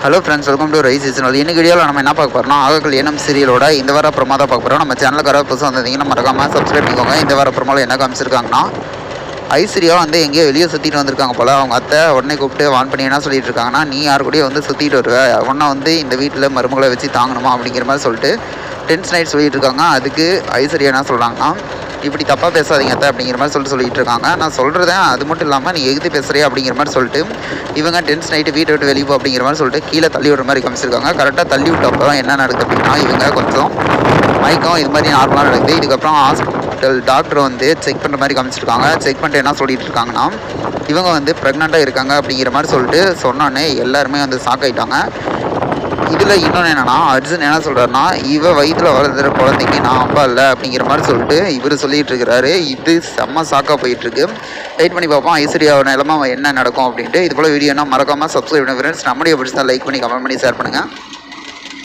Hello friends, welcome to rice seasonal. இன்னைக்கு வீடியோவில் நம்ம என்ன பார்க்க போகிறோம்னா, ஆகக்கல் எனும் சீரியலோட இந்த வார அப்புறமா தான் பார்க்க போகிறோம். நம்ம சேனலுக்கு புதுசாக வந்திருந்தீங்கன்னா மறக்காமல் சப்ஸ்கிரைப் பண்ணிக்கோங்க. இந்த வார அப்புறமால என்ன காமிச்சிருக்காங்கன்னா, ஐஸ்வர்யா வந்து எங்கேயோ வெளியே சுற்றிட்டு வந்திருக்காங்க போல். அவங்க அத்தை உடனே கூப்பிட்டு வான் பண்ணி என்ன சொல்லிட்டு இருக்காங்கன்னா, நீ யார் கூடயே வந்து சுற்றிட்டு வருவ, உடனே வந்து இந்த வீட்டில் மருமகளை வச்சு தாங்கணுமா அப்படிங்கிற மாதிரி சொல்லிட்டு டென்ஷன் ஆகிட்டு சொல்லிட்டு இருக்காங்க. அதுக்கு ஐஸ்வர்யா என்ன சொல்கிறாங்கன்னா, இப்படி தப்பாக பேசாதீங்க அத்தை அப்படிங்கிற மாதிரி சொல்லிட்டு இருக்காங்க. நான் சொல்கிறதேன் அது மட்டும் இல்லாமல் நீ எகுது பேசுகிறியா அப்படிங்கிற மாதிரி சொல்லிட்டு இவங்க டென்ஷன் ஆகிட்டு வீட்டை விட்டு வெளியே போ அப்படிங்கிற மாதிரி சொல்லிட்டு கீழே தள்ளி விடுற மாதிரி காமிச்சிருக்காங்க. கரெக்டாக தள்ளி விட்டப்போ தான் என்ன நடக்குது அப்படின்னா, இவங்க கொஞ்சம் மயக்கம் இது மாதிரி நார்மலாக நடக்குது. இதுக்கப்புறம் ஹாஸ்பிட்டல் டாக்டர் வந்து செக் பண்ணுற மாதிரி காமிச்சிருக்காங்க. செக் பண்ணிட்டு என்ன சொல்லிட்டு இருக்காங்கன்னா, இவங்க வந்து ப்ரெக்னெண்ட்டாக இருக்காங்க அப்படிங்கிற மாதிரி சொல்லிட்டு சொன்னோன்னே எல்லாருமே வந்து ஷாக் ஆகிட்டாங்க. இதில் இன்னொன்று என்னென்னா, அர்ஜுன் என்ன சொல்கிறாருன்னா, இவ வயிற்றில் வளர்ந்துற குழந்தைக்கு நான் அப்பா இல்லை அப்படிங்கிற மாதிரி சொல்லிட்டு இவர் சொல்லிகிட்டு இருக்கிறாரு. இது செம்ம ஷாக்காக போயிட்டுருக்கு. வெயிட் பண்ணி பார்ப்போம் ஐஸ்வர்யாவோட நிலமா என்ன நடக்கும் அப்படின்ட்டு. இது போல் வீடியோனா மறக்காமல் சப்ஸ்கிரைப் பண்ணுங்க ஃப்ரெண்ட்ஸ். நம்முடைய பிடிச்சா லைக் பண்ணி கமெண்ட் பண்ணி ஷேர் பண்ணுங்கள்.